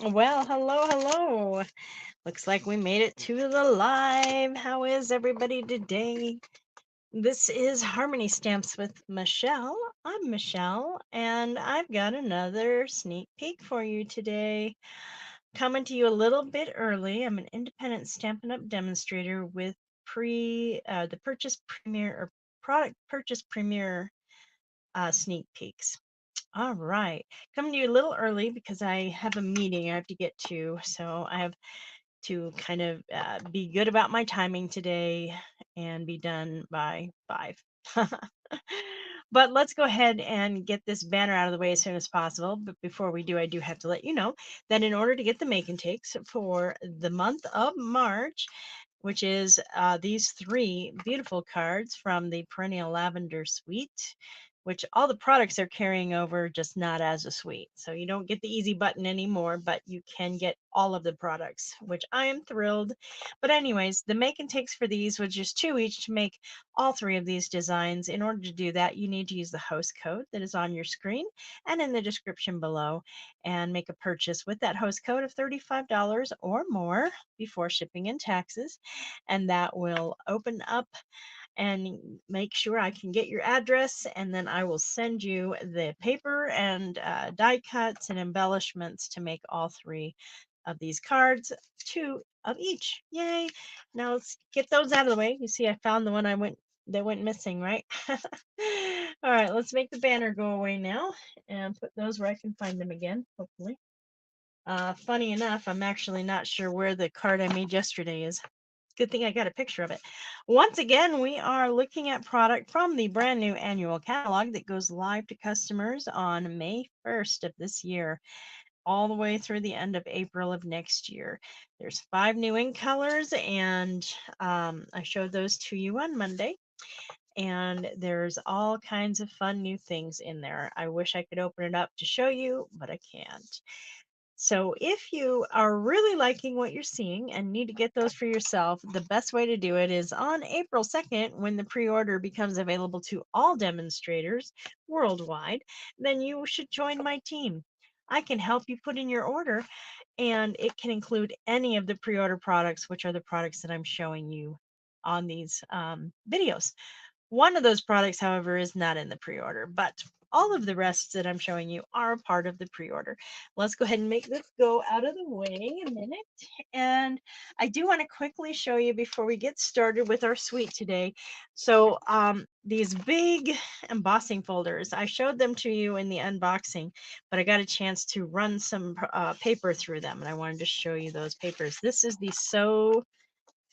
Well, hello, hello. Looks like we made it to the live. How is everybody today? This is Harmony Stamps with Michelle. I'm Michelle, and I've got another sneak peek for you today. Coming to you a little bit early. I'm an independent Stampin' Up! Demonstrator with the Purchase Premier or Product Purchase Premier sneak peeks. All right. Coming to you a little early because I have a meeting I have to get to. So I have to kind of be good about my timing today and be done by 5. But let's go ahead and get this banner out of the way as soon as possible. But before we do, I do have to let you know that in order to get the make and takes for the month of March, which is these 3 beautiful cards from the Perennial Lavender Suite, which all the products are carrying over, just not as a suite. So you don't get the easy button anymore, but you can get all of the products, which I am thrilled. But anyways, the make and takes for these was just 2 each to make all 3 of these designs. In order to do that, you need to use the host code that is on your screen and in the description below and make a purchase with that host code of $35 or more before shipping and taxes. And that will open up and make sure I can get your address, and then I will send you the paper and die cuts and embellishments to make all 3 of these cards, 2 of each. Yay! Now let's get those out of the way. You see, I found the one that went missing, right? All right, let's make the banner go away now and put those where I can find them again, hopefully. Funny enough, I'm actually not sure where the card I made yesterday is. Good thing I got a picture of it. Once again, we are looking at product from the brand new annual catalog that goes live to customers on May 1st of this year, all the way through the end of April of next year. There's 5 new ink colors, and I showed those to you on Monday. And there's all kinds of fun new things in there. I wish I could open it up to show you, but I can't. So if you are really liking what you're seeing and need to get those for yourself, the best way to do it is on April 2nd, when the pre-order becomes available to all demonstrators worldwide, then you should join my team. I can help you put in your order, and it can include any of the pre-order products, which are the products that I'm showing you on these videos. One of those products, however, is not in the pre-order, but all of the rest that I'm showing you are a part of the pre-order. Let's go ahead and make this go out of the way a minute. And I do want to quickly show you before we get started with our suite today. So these big embossing folders, I showed them to you in the unboxing, but I got a chance to run some paper through them, and I wanted to show you those papers. This is the So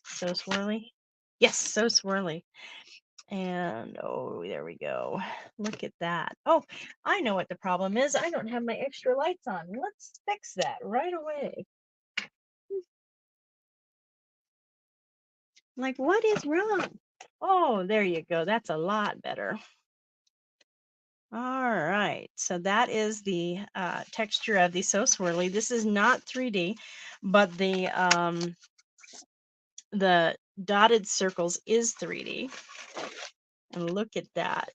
Swirly. Yes, So Swirly. And oh, there we go. Look at that. Oh, I know what the problem is. I don't have my extra lights on. Let's fix that right away. Like, what is wrong? Oh, there you go. That's a lot better. All right. So that is the texture of the So Swirly. This is not 3D, but the dotted circles is 3D. And look at that.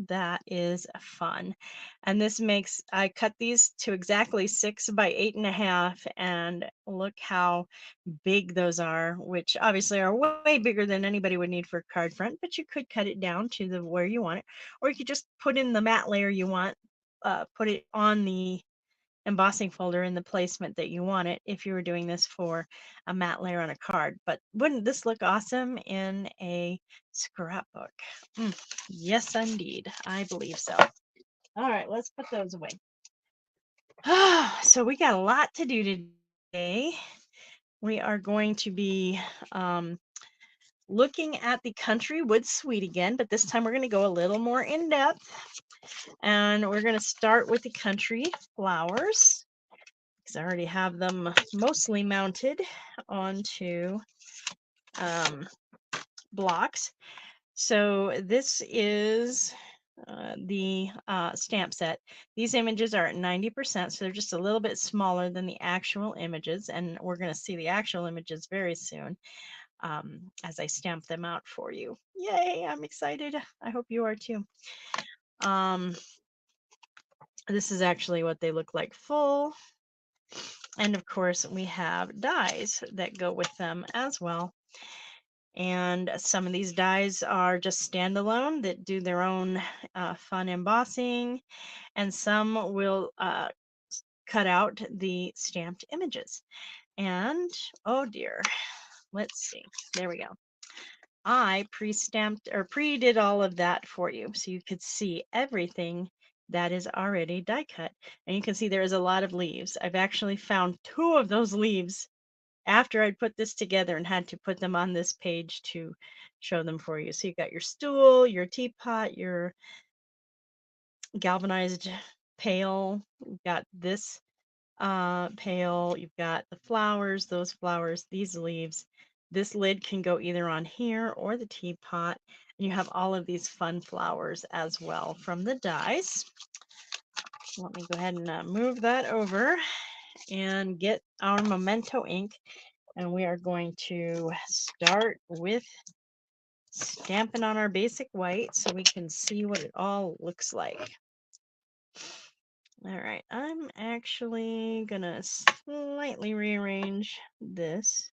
That is fun. And this makes, I cut these to exactly 6 by 8.5, and look how big those are, which obviously are way bigger than anybody would need for a card front, but you could cut it down to the where you want it, or you could just put in the matte layer you want, put it on the embossing folder in the placement that you want it if you were doing this for a matte layer on a card. But wouldn't this look awesome in a scrapbook? Yes, indeed. I believe so. All right, let's put those away. So we got a lot to do today. We are going to be looking at the Country Wood Suite again, but this time we're going to go a little more in depth. And we're going to start with the Country Flowers, because I already have them mostly mounted onto blocks. So this is the stamp set. These images are at 90%, so they're just a little bit smaller than the actual images, and we're going to see the actual images very soon as I stamp them out for you. Yay, I'm excited. I hope you are too. This is actually what they look like full. And of course, we have dies that go with them as well. And some of these dies are just standalone that do their own fun embossing, and some will cut out the stamped images. And oh dear, let's see. There we go. I pre-stamped or pre-did all of that for you so you could see everything that is already die cut. And you can see there is a lot of leaves. I've actually found 2 of those leaves after I'd put this together and had to put them on this page to show them for you. So you got your stool, your teapot, your galvanized pail, you've got this pail, you've got the flowers, those flowers, these leaves. This lid can go either on here or the teapot. And you have all of these fun flowers as well from the dies. Let me go ahead and move that over and get our Memento ink. And we are going to start with Stampin' on our basic white so we can see what it all looks like. All right, I'm actually gonna slightly rearrange this.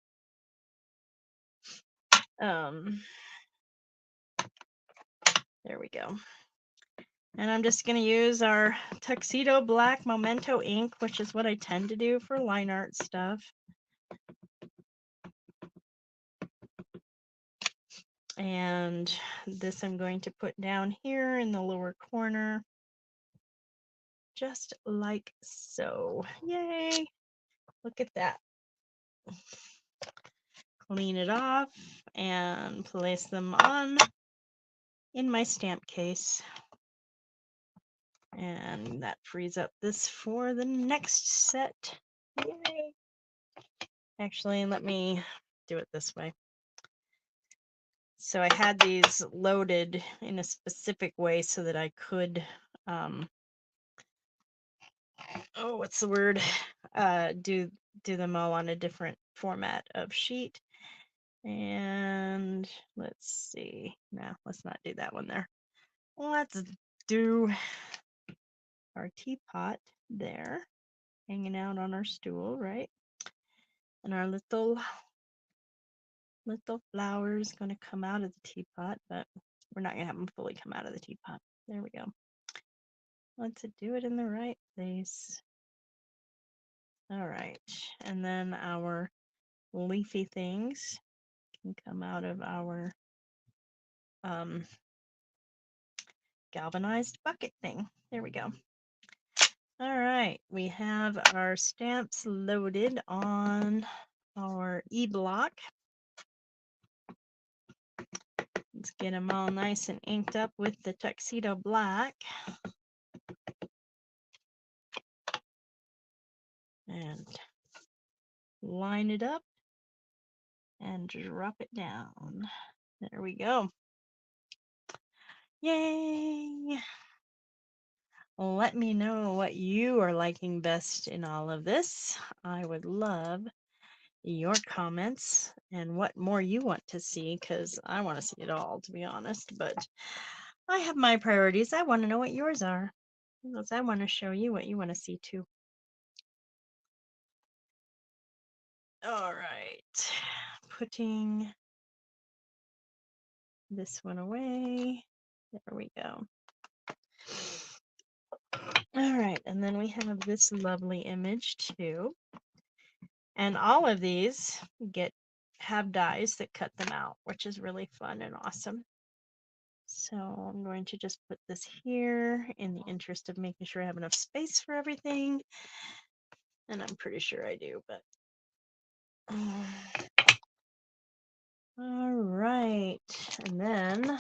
There we go. And I'm just gonna use our Tuxedo Black Memento ink, which is what I tend to do for line art stuff. And this I'm going to put down here in the lower corner, just like so. Yay! Look at that. Clean it off and place them on in my stamp case. And that frees up this for the next set. Yay! Actually, let me do it this way. So I had these loaded in a specific way so that I could, oh, what's the word? Do them all on a different format of sheet. And let's see. No, let's not do that one there. Let's do our teapot there, hanging out on our stool, right? And our little flowers going to come out of the teapot, but we're not going to have them fully come out of the teapot. There we go. Let's do it in the right place. All right. And then our leafy things can come out of our galvanized bucket thing. There we go. All right. We have our stamps loaded on our E-block. Let's get them all nice and inked up with the Tuxedo Black. And line it up and drop it down. There we go. Yay! Let me know what you are liking best in all of this. I would love your comments and what more you want to see, because I want to see it all, to be honest. But I have my priorities. I want to know what yours are, because I want to show you what you want to see too. All right, putting this one away. There we go. All right, and then we have this lovely image too. And all of these have dies that cut them out, which is really fun and awesome. So I'm going to just put this here in the interest of making sure I have enough space for everything. And I'm pretty sure I do, but all right. And then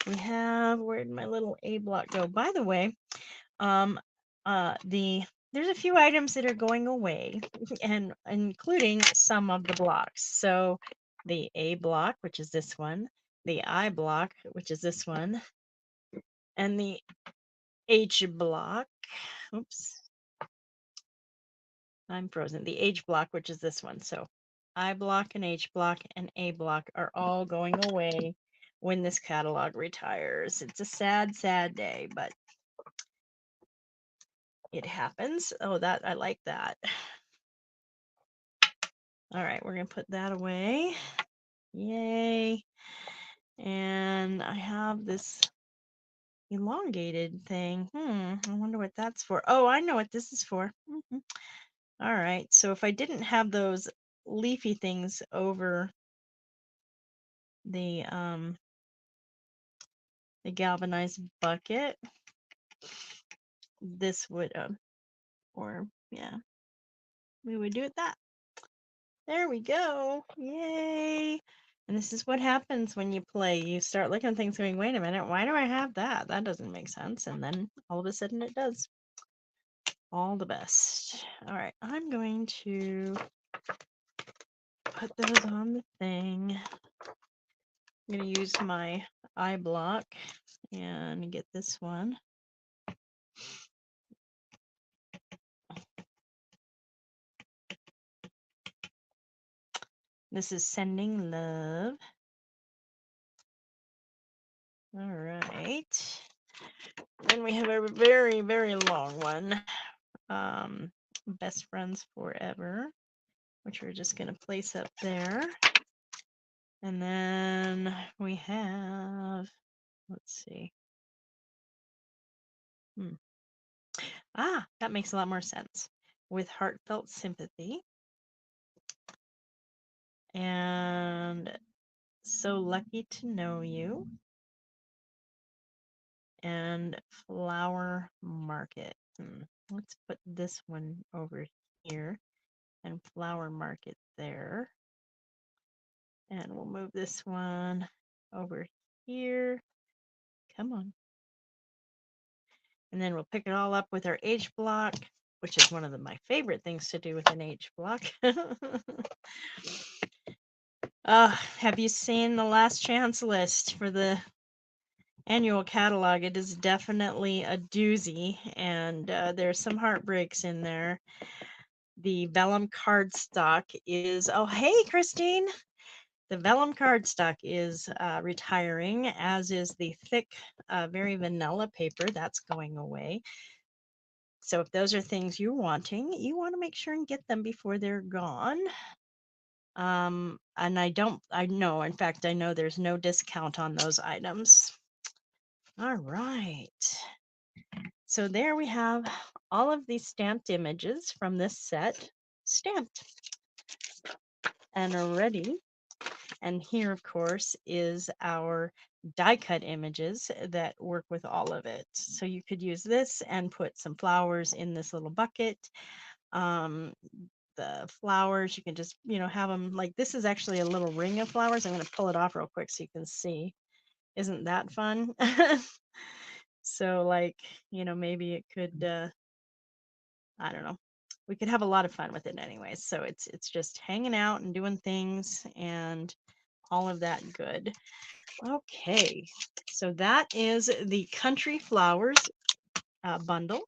we have, where did my little A block go? By the way, there's a few items that are going away, and including some of the blocks. So the A block, which is this one, the I block, which is this one, and the H block. Oops, I'm frozen. The H block, which is this one. So I block and H block and A block are all going away when this catalog retires. It's a sad, sad day, but it happens. Oh, that I like that. All right, we're gonna put that away. Yay. And I have this elongated thing. I wonder what that's for. Oh, I know what this is for. All right, so if I didn't have those leafy things over the galvanized bucket, this would or yeah, we would do it that. There we go. Yay. And this is what happens when you play. You start looking at things going, wait a minute, why do I have that? That doesn't make sense. And then all of a sudden it does. All the best. All right, I'm going to put those on the thing. I'm going to use my eye block and get this one. This is Sending Love. All right. Then we have a very, very long one. Best Friends Forever, which we're just going to place up there. And then we have, let's see. That makes a lot more sense. With Heartfelt Sympathy. And So Lucky to Know You. And Flower Market. Let's put this one over here and Flower Market there. And we'll move this one over here. Come on. And then we'll pick it all up with our H block, which is one of my favorite things to do with an H block. Have you seen the last chance list for the annual catalog? It is definitely a doozy, and there's some heartbreaks in there. The vellum cardstock is, oh, hey, Christine. The vellum cardstock is retiring, as is the thick, very vanilla paper. That's going away. So if those are things you're wanting, you want to make sure and get them before they're gone. And I know, in fact, I know there's no discount on those items. All right. So there we have all of these stamped images from this set stamped and are ready. And here, of course, is our die cut images that work with all of it. So you could use this and put some flowers in this little bucket. The flowers, you can just, have them like this is actually a little ring of flowers. I'm going to pull it off real quick so you can see. Isn't that fun? So like, maybe it could, I don't know. We could have a lot of fun with it anyways. So it's just hanging out and doing things and all of that good. Okay, so that is the Country Flowers bundle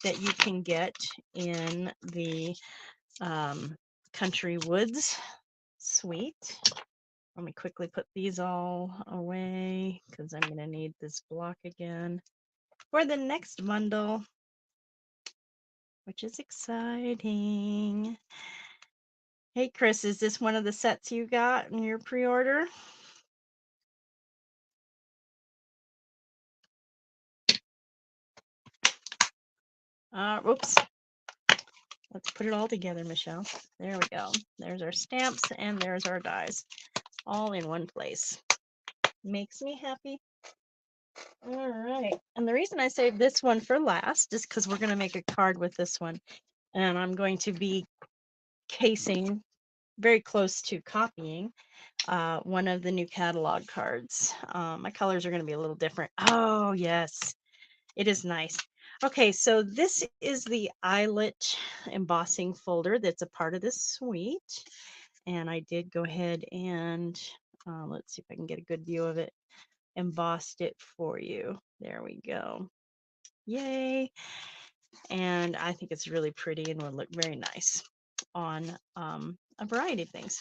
that you can get in the Country Woods suite. Let me quickly put these all away because I'm going to need this block again for the next bundle, which is exciting. Hey, Chris, is this one of the sets you got in your pre-order? Oops. Let's put it all together, Michelle. There we go. There's our stamps and there's our dies, all in one place. Makes me happy. All right. And the reason I saved this one for last is because we're going to make a card with this one. And I'm going to be casing, very close to copying, one of the new catalog cards. My colors are going to be a little different. Oh, yes. It is nice. Okay, so this is the eyelet embossing folder that's a part of this suite. And I did go ahead and, let's see if I can get a good view of it, embossed it for you. There we go. Yay. And I think it's really pretty and will look very nice on a variety of things.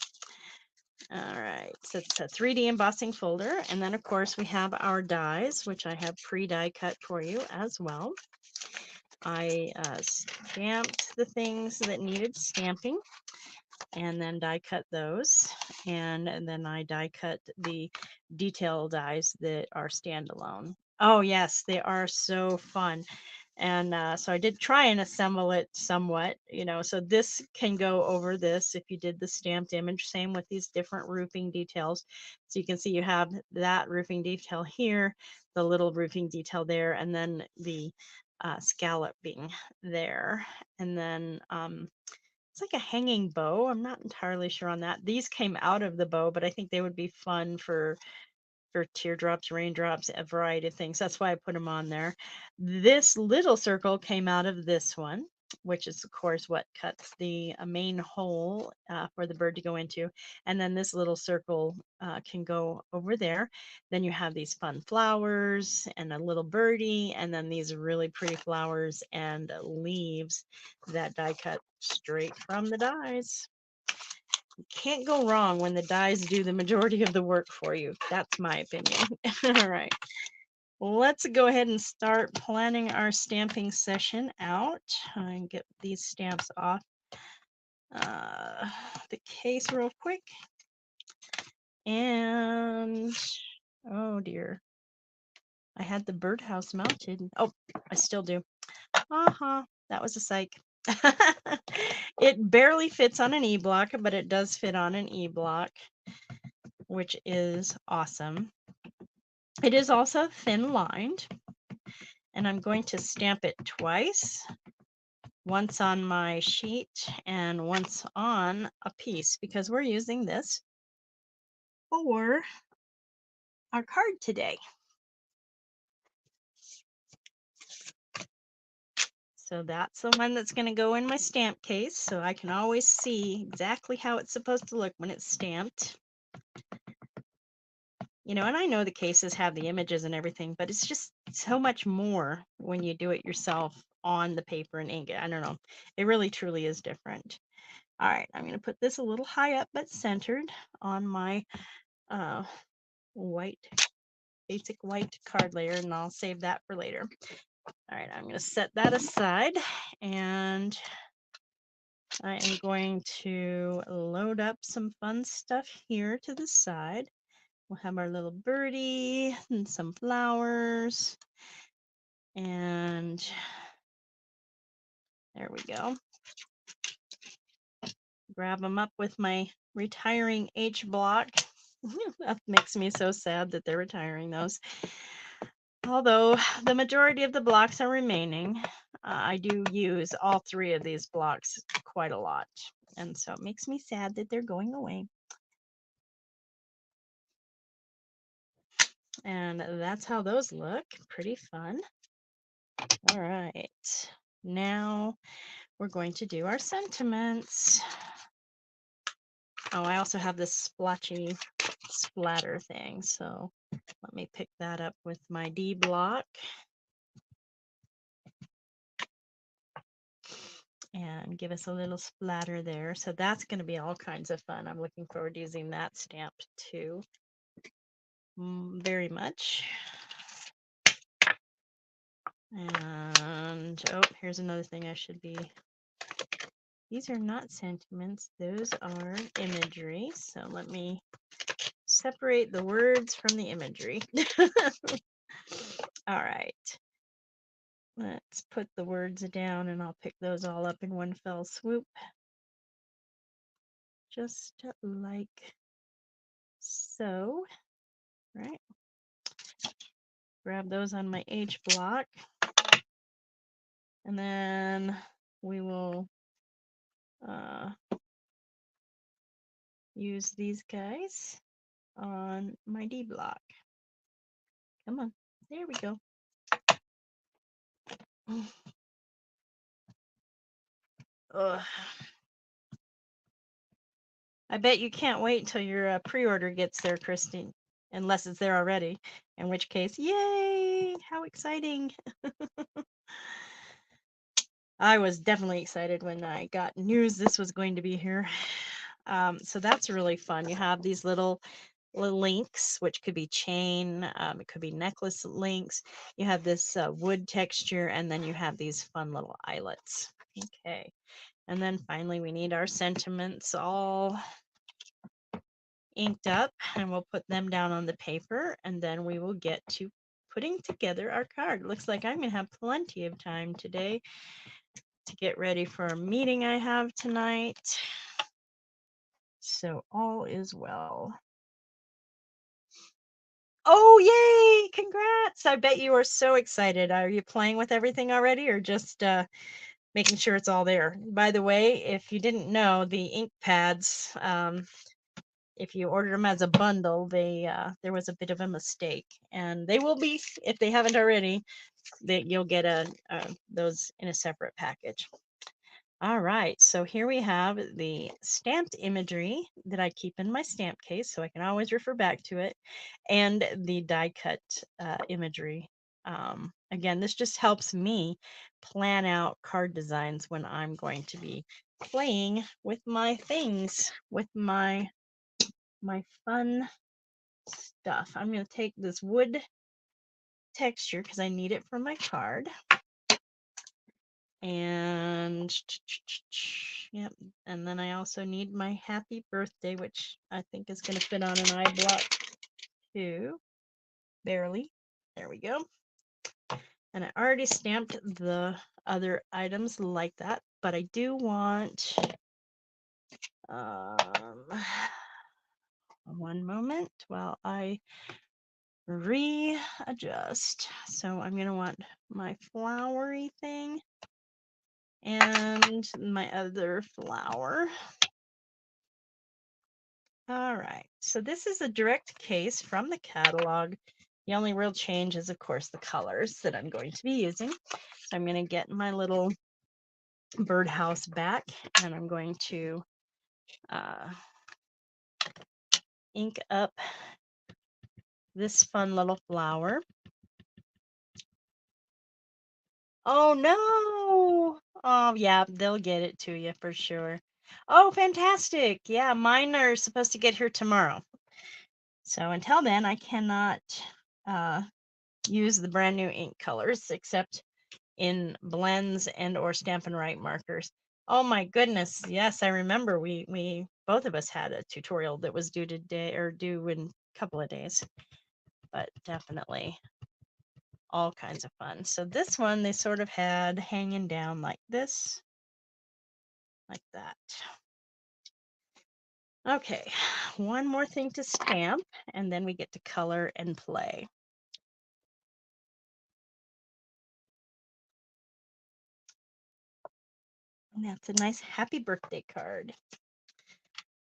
All right, so it's a 3D embossing folder. And then, of course, we have our dies, which I have pre-die cut for you as well. I stamped the things that needed stamping and then die cut those. And then I die cut the detail dies that are standalone. Oh, yes, they are so fun. And so I did try and assemble it somewhat, so this can go over this if you did the stamped image. Same with these different roofing details. So you can see you have that roofing detail here, the little roofing detail there, and then the scalloping there. And then it's like a hanging bow. I'm not entirely sure on that. These came out of the bow, but I think they would be fun for teardrops, raindrops, a variety of things. That's why I put them on there. This little circle came out of this one, which is of course what cuts the main hole for the bird to go into. And then this little circle can go over there. Then you have these fun flowers and a little birdie, and then these really pretty flowers and leaves that die cut straight from the dies. Can't go wrong when the dies do the majority of the work for you. That's my opinion. All right. Let's go ahead and start planning our stamping session out. And get these stamps off the case real quick. And oh dear, I had the birdhouse mounted. Oh, I still do. That was a psych. It barely fits on an E-block, but it does fit on an E-block, which is awesome. It is also thin lined, and I'm going to stamp it twice, once on my sheet and once on a piece, because we're using this for our card today. So that's the one that's going to go in my stamp case, so I can always see exactly how it's supposed to look when it's stamped. And I know the cases have the images and everything, but it's just so much more when you do it yourself on the paper and ink. I don't know. It really truly is different. All right, I'm going to put this a little high up but centered on my basic white card layer, and I'll save that for later. All right, I'm going to set that aside, and I am going to load up some fun stuff here to the side. We'll have our little birdie and some flowers. And there we go. Grab them up with my retiring H block. That makes me so sad that they're retiring those. Although the majority of the blocks are remaining, I do use all three of these blocks quite a lot. And so it makes me sad that they're going away. And that's how those look. Pretty fun. All right. Now we're going to do our sentiments. Oh, I also have this splotchy splatter thing. So let me pick that up with my D block. And give us a little splatter there. So that's going to be all kinds of fun. I'm looking forward to using that stamp too. Very much. And oh, here's another thing I should be. These are not sentiments, those are imagery. So let me separate the words from the imagery. All right. Let's put the words down and I'll pick those all up in one fell swoop. Just like so. Right. Grab those on my H block. And then we will use these guys on my D block. Come on. There we go. Ugh. I bet you can't wait till your pre-order gets there, Christine, unless it's there already, in which case, yay, how exciting. I was definitely excited when I got news this was going to be here. So that's really fun. You have these little links, which could be chain, it could be necklace links. You have this wood texture, and then you have these fun little eyelets. Okay, and then finally we need our sentiments all inked up, and we'll put them down on the paper, and then we will get to putting together our card. Looks like I'm gonna have plenty of time today to get ready for a meeting I have tonight. So all is well. Oh, yay! Congrats! I bet you are so excited. Are you playing with everything already, or just making sure it's all there? By the way, if you didn't know, the ink pads, if you order them as a bundle, there was a bit of a mistake, and they will be, if they haven't already, that you'll get those in a separate package. All right, so here we have the stamped imagery that I keep in my stamp case, so I can always refer back to it, and the die cut imagery. Again, this just helps me plan out card designs when I'm going to be playing with my things, with my fun stuff. I'm going to take this wood texture because I need it for my card. And yep, and then I also need my happy birthday, which I think is going to fit on an eye block too, barely. There we go. And I already stamped the other items like that, but I do want one moment while I readjust. So I'm going to want my flowery thing and my other flower. All right, so this is a direct case from the catalog. The only real change is, of course, the colors that I'm going to be using. So I'm going to get my little birdhouse back, and I'm going to ink up this fun little flower. Oh, no! Oh, yeah, they'll get it to you for sure. Oh, fantastic! Yeah, mine are supposed to get here tomorrow. So until then, I cannot use the brand new ink colors except in blends and or Stampin' Write markers. Oh my goodness, yes, I remember we both of us had a tutorial that was due today or due in a couple of days, but definitely all kinds of fun. So this one they sort of had hanging down like this, like that. Okay, one more thing to stamp, and then we get to color and play. And that's a nice happy birthday card.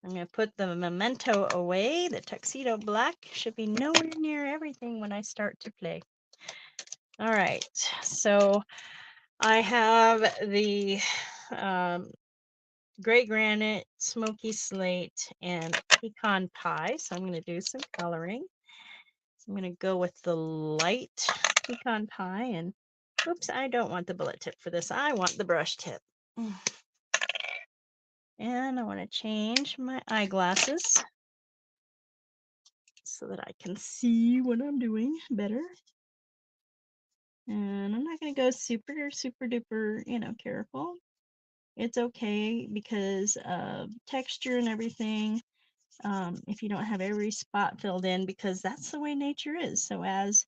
I'm going to put the memento away. The tuxedo black should be nowhere near everything when I start to play. All right, so I have the gray granite, smoky slate, and pecan pie. So I'm going to do some coloring. So I'm going to go with the light pecan pie, and oops, I don't want the bullet tip for this. I want the brush tip. And I want to change my eyeglasses so that I can see what I'm doing better. And I'm not going to go super duper, careful. It's okay because of texture and everything. If you don't have every spot filled in, because that's the way nature is. So as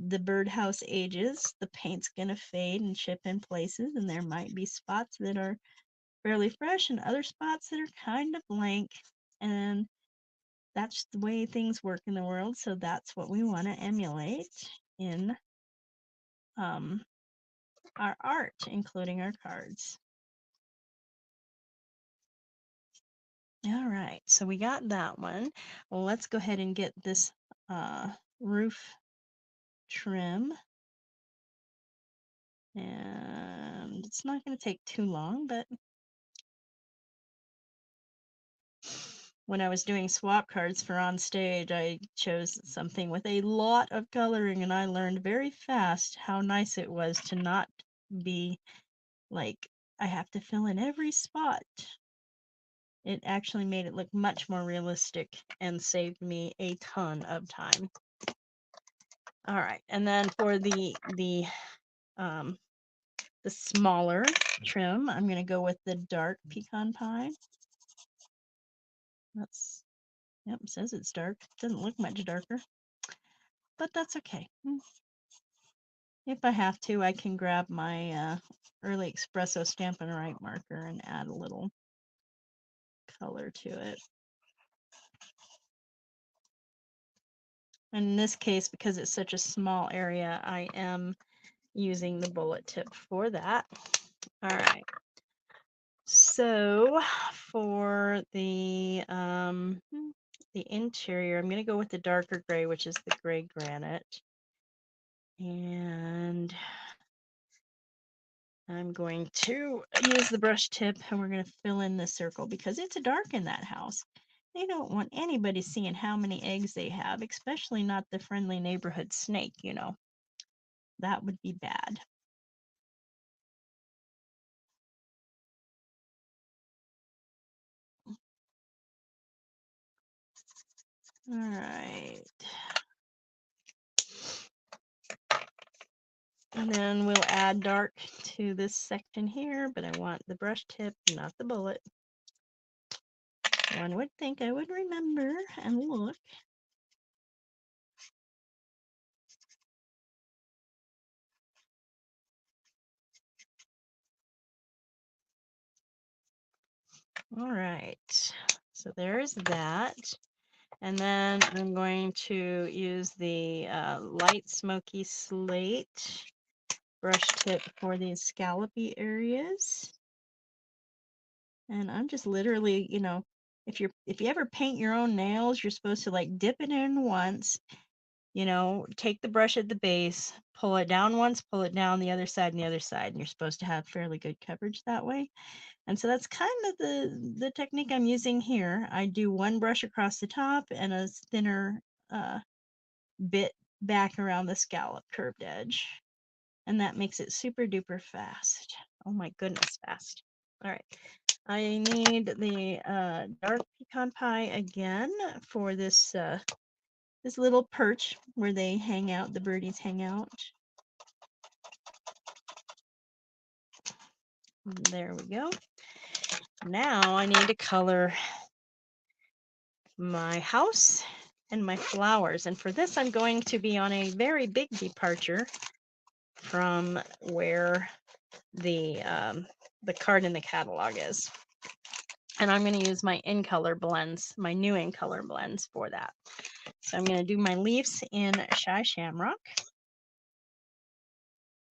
the birdhouse ages, the paint's going to fade and chip in places, and there might be spots that are fairly fresh and other spots that are kind of blank. And that's the way things work in the world. So that's what we want to emulate in our art, including our cards. All right, so we got that one. Well, let's go ahead and get this roof trim. And it's not going to take too long, but when I was doing swap cards for on stage, I chose something with a lot of coloring, and I learned very fast how nice it was to not be like, I have to fill in every spot. it actually made it look much more realistic and saved me a ton of time. All right, and then for the smaller trim, I'm going to go with the dark pecan pie. That's, yep, it says it's dark. Doesn't look much darker, but that's okay. If I have to, I can grab my early espresso Stampin' Right marker and add a little color to it. And in this case, because it's such a small area, I am using the bullet tip for that. All right. So for the interior, I'm going to go with the darker gray, which is the gray granite. And I'm going to use the brush tip and we're going to fill in the circle because it's dark in that house. They don't want anybody seeing how many eggs they have, especially not the friendly neighborhood snake, you know. That would be bad. All right. And then we'll add dark to this section here, but I want the brush tip, not the bullet. One would think I would remember and look. All right, so there's that. And then I'm going to use the light smoky slate brush tip for these scallopy areas. And I'm just literally, you know, if you ever paint your own nails, you're supposed to like dip it in once, you know, take the brush at the base, pull it down once, pull it down the other side and the other side, and you're supposed to have fairly good coverage that way. And so that's kind of the technique I'm using here. I do one brush across the top and a thinner bit back around the scallop curved edge. And that makes it super duper fast. Oh my goodness, fast. All right. I need the dark pecan pie again for this this little perch where they hang out, the birdies hang out. There we go. Now I need to color my house and my flowers. And for this, I'm going to be on a very big departure from where the card in the catalog is. And I'm going to use my in-color blends, my new in-color blends for that. So I'm going to do my leaves in Shy Shamrock.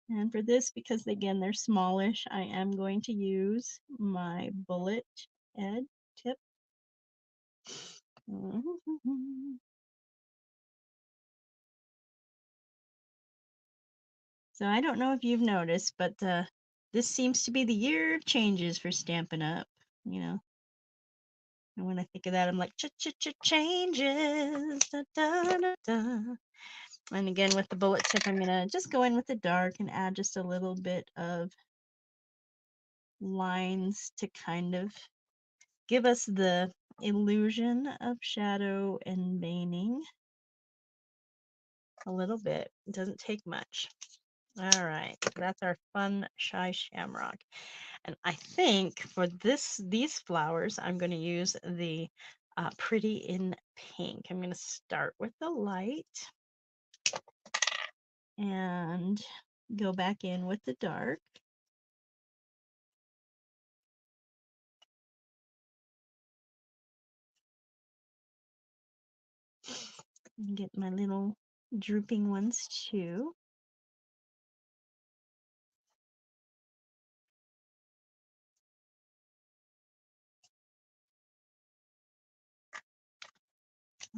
And for this, because again, they're smallish, I am going to use my bullet edge tip. So I don't know if you've noticed, but this seems to be the year of changes for Stampin' Up, you know. And when I think of that, I'm like, changes. Da, da, da, da. And again, with the bullet tip, I'm going to just go in with the dark and add just a little bit of lines to kind of give us the illusion of shadow and veining. A little bit. It doesn't take much. All right, that's our fun Shy Shamrock. And I think for these flowers, I'm going to use the Pretty in Pink. I'm going to start with the light and go back in with the dark. And get my little drooping ones too.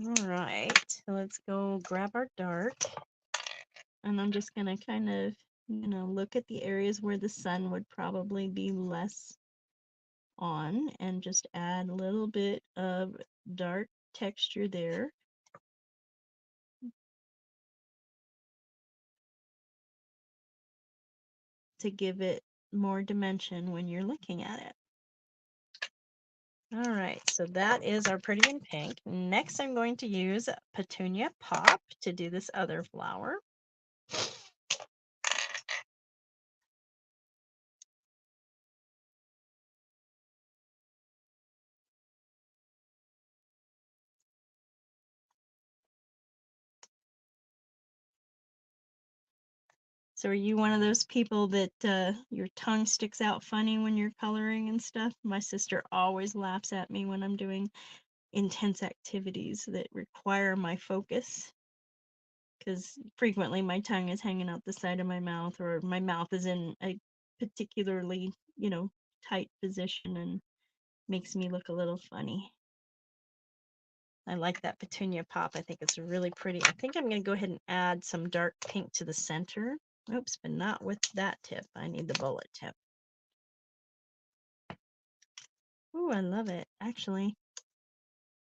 All right, so let's go grab our dark. And I'm just going to kind of, you know, look at the areas where the sun would probably be less on and just add a little bit of dark texture there. To give it more dimension when you're looking at it. All right, so that is our pretty in pink. Next, I'm going to use Petunia Pop to do this other flower. So are you one of those people that your tongue sticks out funny when you're coloring and stuff? My sister always laughs at me when I'm doing intense activities that require my focus, because frequently my tongue is hanging out the side of my mouth, or my mouth is in a particularly, tight position and makes me look a little funny. I like that Petunia Pop. I think it's really pretty. I think I'm going to go ahead and add some dark pink to the center. Oops, but not with that tip. I need the bullet tip. Ooh, I love it. Actually,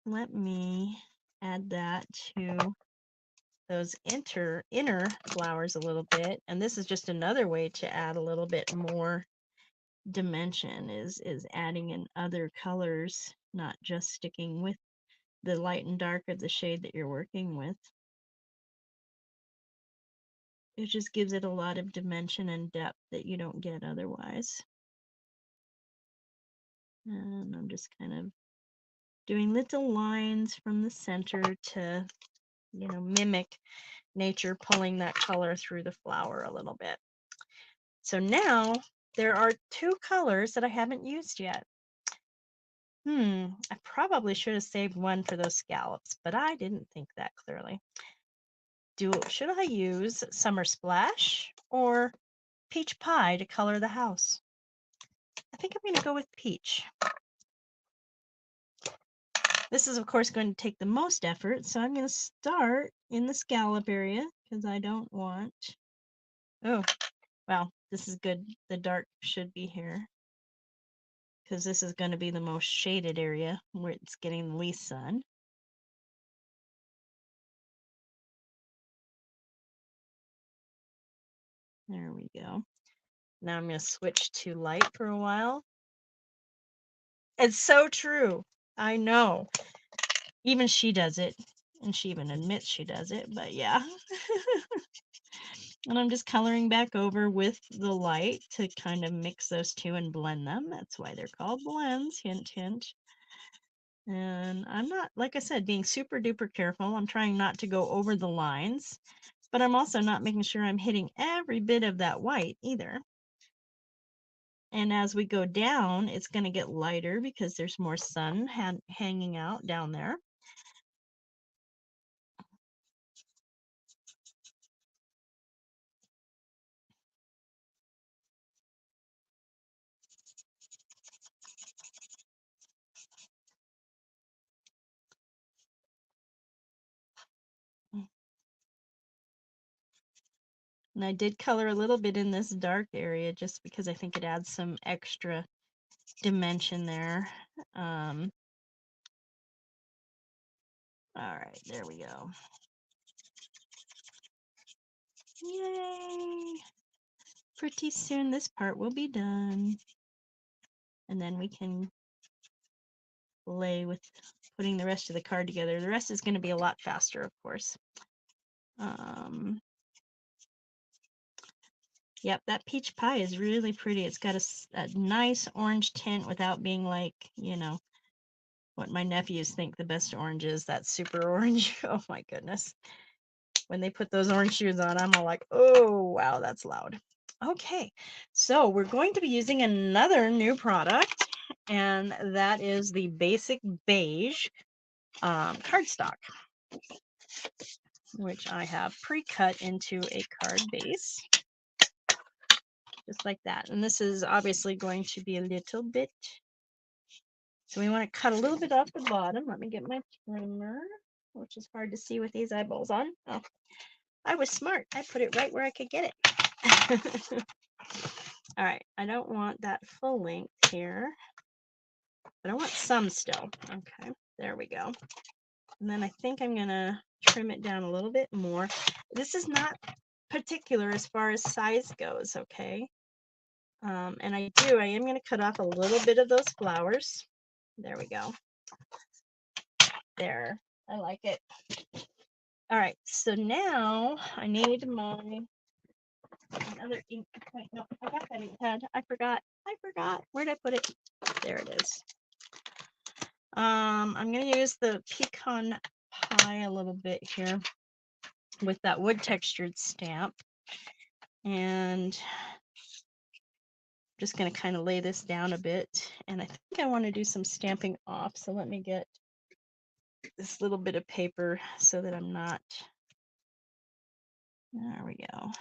let me add that to those inner flowers a little bit. And this is just another way to add a little bit more dimension, is adding in other colors, not just sticking with the light and dark of the shade that you're working with. It just gives it a lot of dimension and depth that you don't get otherwise. And I'm just kind of doing little lines from the center to, mimic nature pulling that color through the flower a little bit. So now there are two colors that I haven't used yet. I probably should have saved one for those scallops, but I didn't think that clearly. Should I use Summer Splash or Peach Pie to color the house? I think I'm going to go with Peach. This is, of course, going to take the most effort, so I'm going to start in the scallop area because I don't want... Oh, wow, this is good. The dark should be here because this is going to be the most shaded area where it's getting the least sun. There we go. Now I'm going to switch to light for a while. It's so true. I know. Even she does it, and she even admits she does it, but yeah. And I'm just coloring back over with the light to kind of mix those two and blend them. That's why they're called blends, hint, hint. And I'm not, like I said, being super duper careful. I'm trying not to go over the lines, but I'm also not making sure I'm hitting every bit of that white either. And as we go down, it's going to get lighter because there's more sun hanging out down there. And I did color a little bit in this dark area just because I think it adds some extra dimension there. All right, there we go. Yay! Pretty soon this part will be done. And then we can play with putting the rest of the card together. The rest is going to be a lot faster, of course. Yep, that peach pie is really pretty. It's got a nice orange tint without being like, what my nephews think the best orange is, that super orange. Oh my goodness. When they put those orange shoes on, I'm all like, oh, wow, that's loud. Okay, so we're going to be using another new product, and that is the Basic Beige cardstock, which I have pre-cut into a card base, just like that. And this is obviously going to be a little bit, so we want to cut a little bit off the bottom. Let me get my trimmer, which is hard to see with these eyeballs on. Oh, I was smart. I put it right where I could get it. All right, I don't want that full length here, but I want some still. Okay, there we go. And then I think I'm gonna trim it down a little bit more. This is not particular as far as size goes, okay? And I am gonna cut off a little bit of those flowers There we go. There. I like it. All right. So now I need my another ink. Wait, no, I got that ink pad. I forgot. Where'd I put it? There it is. I'm gonna use the pecan pie a little bit here with that wood textured stamp, and just going to kind of lay this down a bit. And I think I want to do some stamping off. So let me get this little bit of paper so that I'm not. There we go.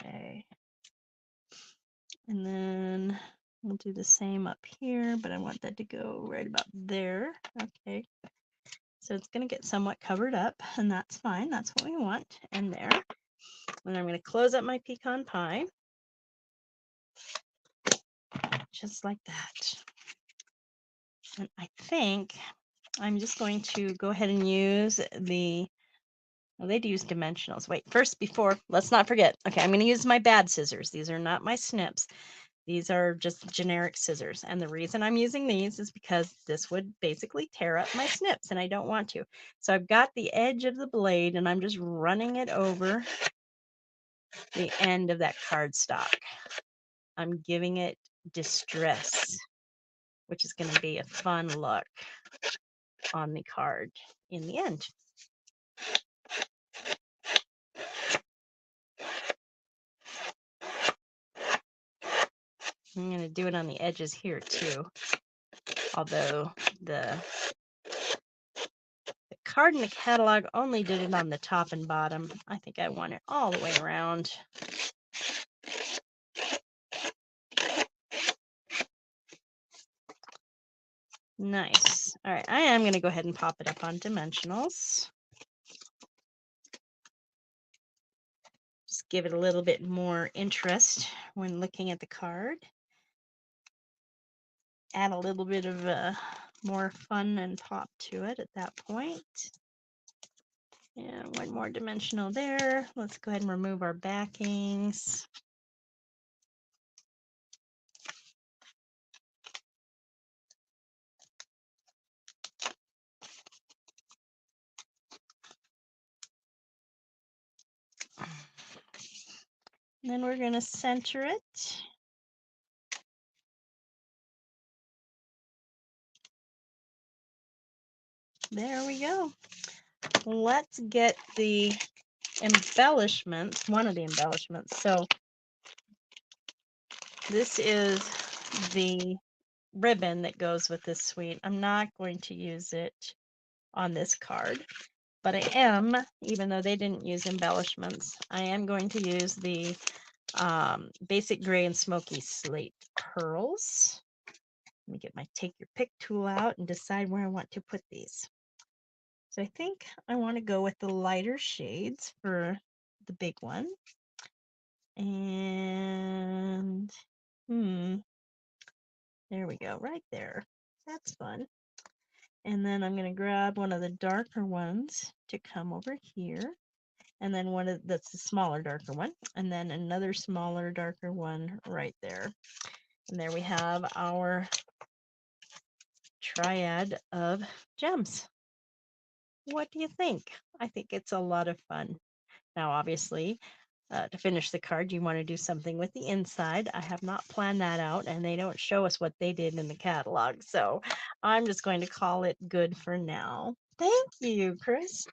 Okay. And then we'll do the same up here, but I want that to go right about there. Okay. So it's going to get somewhat covered up, and that's fine. That's what we want. And there. And I'm going to close up my pecan pie. Just like that. And I think I'm just going to go ahead and use the, well, they'd use dimensionals. Wait, first, before, let's not forget. Okay, I'm going to use my bad scissors. These are not my snips. These are just generic scissors. And the reason I'm using these is because this would basically tear up my snips, and I don't want to. So I've got the edge of the blade, and I'm just running it over the end of that cardstock. I'm giving it distress, which is going to be a fun look on the card in the end. I'm going to do it on the edges here too, although the card in the catalog only did it on the top and bottom. I think I want it all the way around. Nice. All right, I am going to go ahead and pop it up on dimensionals. Just give it a little bit more interest when looking at the card. Add a little bit of more fun and pop to it at that point. And one more dimensional there. Let's go ahead and remove our backings. And then we're going to center it. There we go. Let's get the embellishments, one of the embellishments. So this is the ribbon that goes with this suite. I'm not going to use it on this card, but I am, even though they didn't use embellishments, I am going to use the basic gray and smoky slate pearls. Let me get my take your pick tool out and decide where I want to put these. So I think I want to go with the lighter shades for the big one. And there we go, right there. That's fun. And then I'm going to grab one of the darker ones to come over here. And then one of that's the smaller, darker one. And then another smaller, darker one right there. And there we have our triad of gems. What do you think? I think it's a lot of fun. Now, obviously, to finish the card, you want to do something with the inside. I have not planned that out, and they don't show us what they did in the catalog. So I'm just going to call it good for now. Thank you, Chris.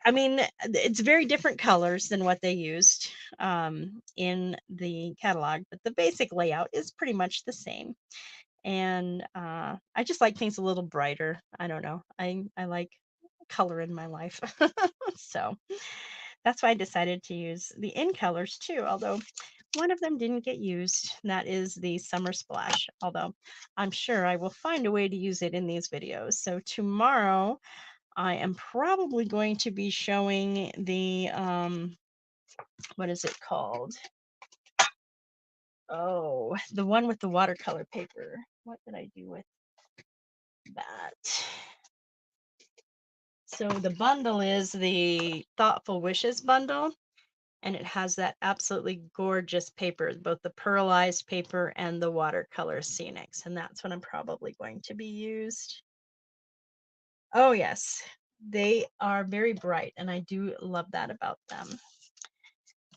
I mean, it's very different colors than what they used in the catalog, but the basic layout is pretty much the same. And I just like things a little brighter. I don't know. I like color in my life. So that's why I decided to use the in colors too, although one of them didn't get used. That is the Summer Splash, although I'm sure I will find a way to use it in these videos. So tomorrow I am probably going to be showing the, what is it called? Oh, the one with the watercolor paper. What did I do with that? So the bundle is the Thoughtful Wishes bundle. and it has that absolutely gorgeous paper, both the pearlized paper and the watercolor scenics, and that's what I'm probably going to be used. Oh yes, they are very bright, and I do love that about them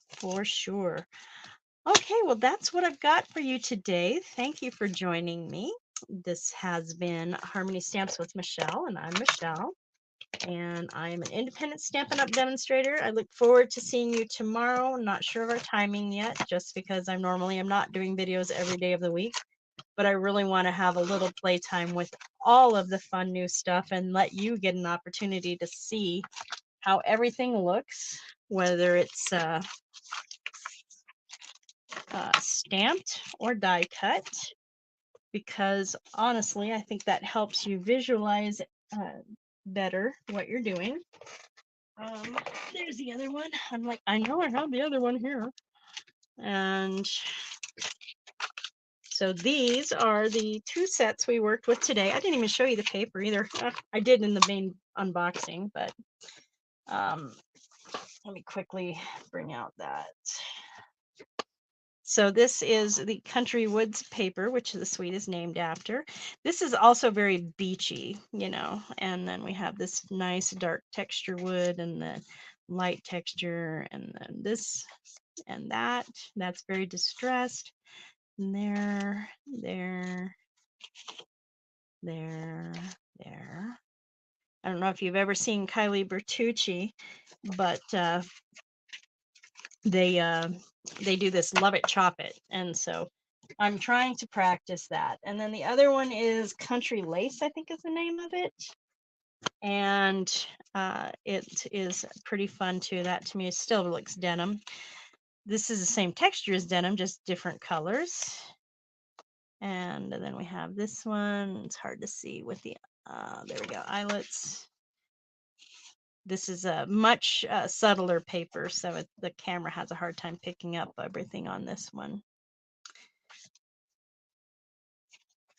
for sure. Okay, well, that's what I've got for you today. Thank you for joining me. This has been Harmony Stamps with Michelle, and I'm Michelle, and I'm an independent Stampin' Up! Demonstrator. I look forward to seeing you tomorrow. Not sure of our timing yet, just because I'm not doing videos every day of the week, but I really want to have a little playtime with all of the fun new stuff and let you get an opportunity to see how everything looks, whether it's stamped or die cut, because honestly, I think that helps you visualize better what you're doing. There's the other one. I'm like, I know I have the other one here. And so these are the two sets we worked with today. I didn't even show you the paper either. I did in the main unboxing, but let me quickly bring out that. So this is the Country Woods paper, which the suite is named after. This is also very beachy, you know, and then we have this nice dark texture wood and the light texture, and then this and that. That's very distressed. And there, there, there. I don't know if you've ever seen Kylie Bertucci, but they do this love it chop it, and so I'm trying to practice that. And then the other one is Country Lace, I think is the name of it, and it is pretty fun too. That to me still looks denim. This is the same texture as denim, just different colors. And then we have this one. It's hard to see with the there we go, eyelets. This is a much subtler paper, so the camera has a hard time picking up everything on this one.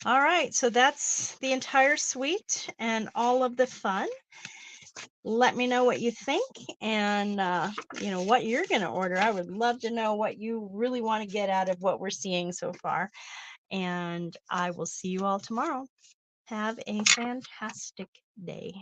All right, so that's the entire suite and all of the fun. Let me know what you think, and you know, what you're going to order. I would love to know what you really want to get out of what we're seeing so far. And I will see you all tomorrow. Have a fantastic day.